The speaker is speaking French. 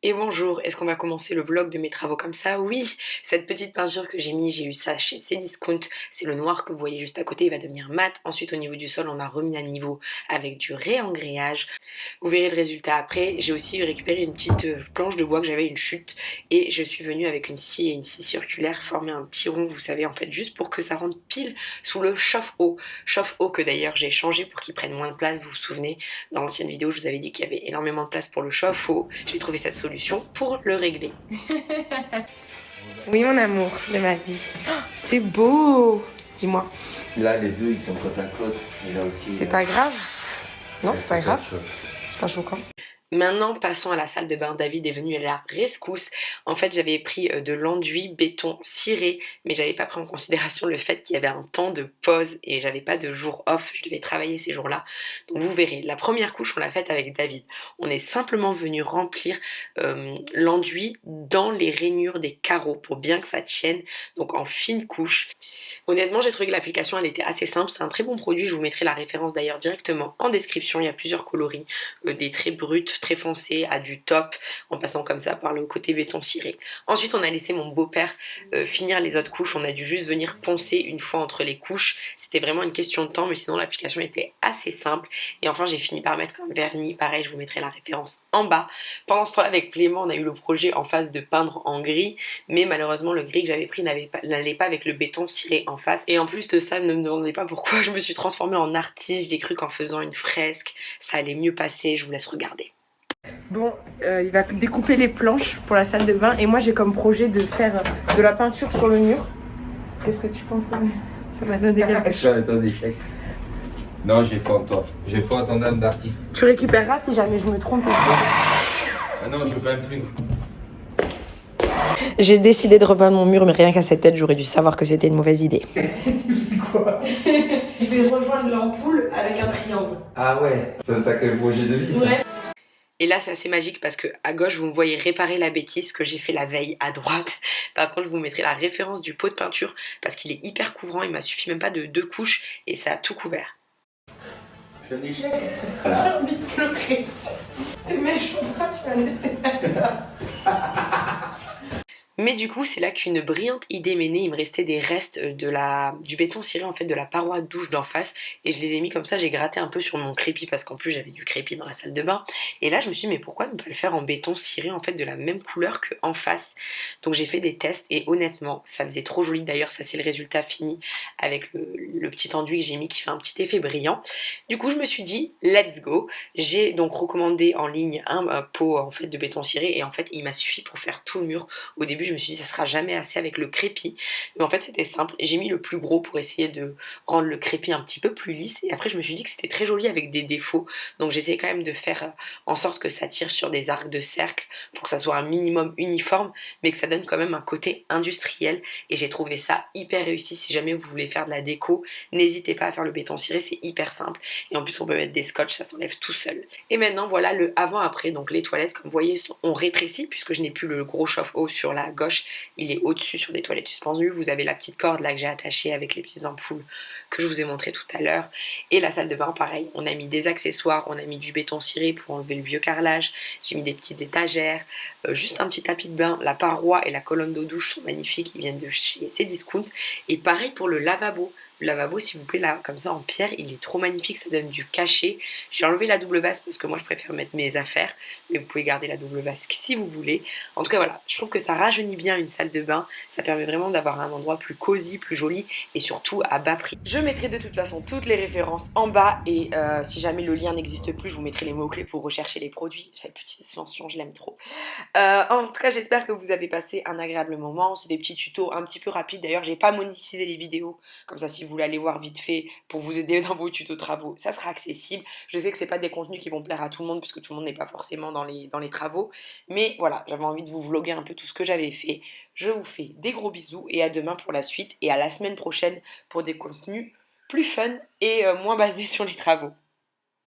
Et bonjour, est-ce qu'on va commencer le vlog de mes travaux comme ça? Oui, cette petite peinture que j'ai mis, j'ai eu ça chez Cdiscount, c'est le noir que vous voyez juste à côté, il va devenir mat. Ensuite au niveau du sol, on a remis à niveau avec du réengréage. Vous verrez le résultat après. J'ai aussi récupéré une petite planche de bois que j'avais une chute et je suis venue avec une scie et une scie circulaire former un petit rond, vous savez, en fait, juste pour que ça rentre pile sous le chauffe-eau. Chauffe-eau que d'ailleurs j'ai changé pour qu'il prenne moins de place, vous vous souvenez, dans l'ancienne vidéo je vous avais dit qu'il y avait énormément de place pour le chauffe-eau. J'ai trouvé cette solution pour le régler. Oui mon amour de ma vie. Oh, c'est beau. Dis-moi. Là les deux ils sont côte à côte. Et là aussi. C'est pas grave. Non, c'est pas grave. C'est pas choquant. Maintenant, passons à la salle de bain. David est venu à la rescousse. En fait, j'avais pris de l'enduit béton ciré, mais j'avais pas pris en considération le fait qu'il y avait un temps de pause et j'avais pas de jour off. Je devais travailler ces jours-là. Donc vous verrez, la première couche, on l'a faite avec David. On est simplement venu remplir l'enduit dans les rainures des carreaux pour bien que ça tienne, donc en fine couche. Honnêtement, j'ai trouvé que l'application, elle était assez simple. C'est un très bon produit. Je vous mettrai la référence d'ailleurs directement en description. Il y a plusieurs coloris, des traits bruts, très foncé à du top en passant comme ça par le côté béton ciré. Ensuite on a laissé mon beau-père finir les autres couches, on a dû juste venir poncer une fois entre les couches, c'était vraiment une question de temps mais sinon l'application était assez simple. Et enfin j'ai fini par mettre un vernis, pareil je vous mettrai la référence en bas. Pendant ce temps-là avec Clément on a eu le projet en face de peindre en gris, mais malheureusement le gris que j'avais pris n'allait pas avec le béton ciré en face. Et en plus de ça, ne me demandez pas pourquoi je me suis transformée en artiste, j'ai cru qu'en faisant une fresque ça allait mieux passer, je vous laisse regarder. Bon, il va découper les planches pour la salle de bain et moi j'ai comme projet de faire de la peinture sur le mur. Qu'est-ce que tu penses que ça va donner quelque chose? Ça va être un échec. Non, j'ai foi en toi. J'ai foi en ton âme d'artiste. Tu récupéreras si jamais je me trompe. Ah non, je peins plus. J'ai décidé de repeindre mon mur mais rien qu'à cette tête j'aurais dû savoir que c'était une mauvaise idée. Quoi? Je vais rejoindre l'ampoule avec un triangle. Ah ouais, c'est un sacré projet de vie ça. Ouais. Et là c'est assez magique parce que à gauche vous me voyez réparer la bêtise que j'ai fait la veille à droite. Par contre je vous mettrai la référence du pot de peinture parce qu'il est hyper couvrant, il m'a suffi même pas de 2 couches et ça a tout couvert. C'est un échec. J'ai envie de pleurer. T'es méchant, tu m'as laissé faire ça. Mais du coup c'est là qu'une brillante idée m'est née. Il me restait des restes du béton ciré en fait de la paroi de douche d'en face et je les ai mis comme ça, j'ai gratté un peu sur mon crépi parce qu'en plus j'avais du crépi dans la salle de bain et là je me suis dit mais pourquoi ne pas le faire en béton ciré en fait de la même couleur qu'en face. Donc j'ai fait des tests et honnêtement ça faisait trop joli. D'ailleurs ça c'est le résultat fini avec le petit enduit que j'ai mis qui fait un petit effet brillant. Du coup je me suis dit let's go. J'ai donc recommandé en ligne un pot en fait de béton ciré et en fait il m'a suffi pour faire tout le mur. Au début je me suis dit ça sera jamais assez avec le crépi, mais en fait c'était simple. J'ai mis le plus gros pour essayer de rendre le crépi un petit peu plus lisse et après je me suis dit que c'était très joli avec des défauts, donc j'essaie quand même de faire en sorte que ça tire sur des arcs de cercle pour que ça soit un minimum uniforme mais que ça donne quand même un côté industriel et j'ai trouvé ça hyper réussi. Si jamais vous voulez faire de la déco, n'hésitez pas à faire le béton ciré, c'est hyper simple et en plus on peut mettre des scotch, ça s'enlève tout seul. Et maintenant voilà le avant après, donc les toilettes comme vous voyez ont rétréci puisque je n'ai plus le gros chauffe-eau sur la gauche, il est au-dessus sur des toilettes suspendues. Vous avez la petite corde là que j'ai attachée avec les petites ampoules que je vous ai montré tout à l'heure. Et la salle de bain pareil, on a mis des accessoires, on a mis du béton ciré pour enlever le vieux carrelage, j'ai mis des petites étagères, juste un petit tapis de bain. La paroi et la colonne d'eau douche sont magnifiques, ils viennent de chez Cdiscount. Et pareil pour le lavabo. Le lavabo s'il vous plaît là comme ça en pierre, il est trop magnifique, ça donne du cachet. J'ai enlevé la double vasque parce que moi je préfère mettre mes affaires, mais vous pouvez garder la double vasque si vous voulez. En tout cas voilà, je trouve que ça rajeunit bien une salle de bain, ça permet vraiment d'avoir un endroit plus cosy, plus joli et surtout à bas prix. Je mettrai de toute façon toutes les références en bas et si jamais le lien n'existe plus, je vous mettrai les mots-clés pour rechercher les produits. Cette petite suspension, je l'aime trop. En tout cas j'espère que vous avez passé un agréable moment. C'est des petits tutos un petit peu rapides, d'ailleurs j'ai pas monétisé les vidéos, comme ça si vous voulez aller voir vite fait pour vous aider dans vos tutos travaux, ça sera accessible. Je sais que c'est pas des contenus qui vont plaire à tout le monde parce que tout le monde n'est pas forcément dans les travaux, mais voilà, j'avais envie de vous vlogger un peu tout ce que j'avais fait. Je vous fais des gros bisous et à demain pour la suite et à la semaine prochaine pour des contenus plus fun et moins basés sur les travaux.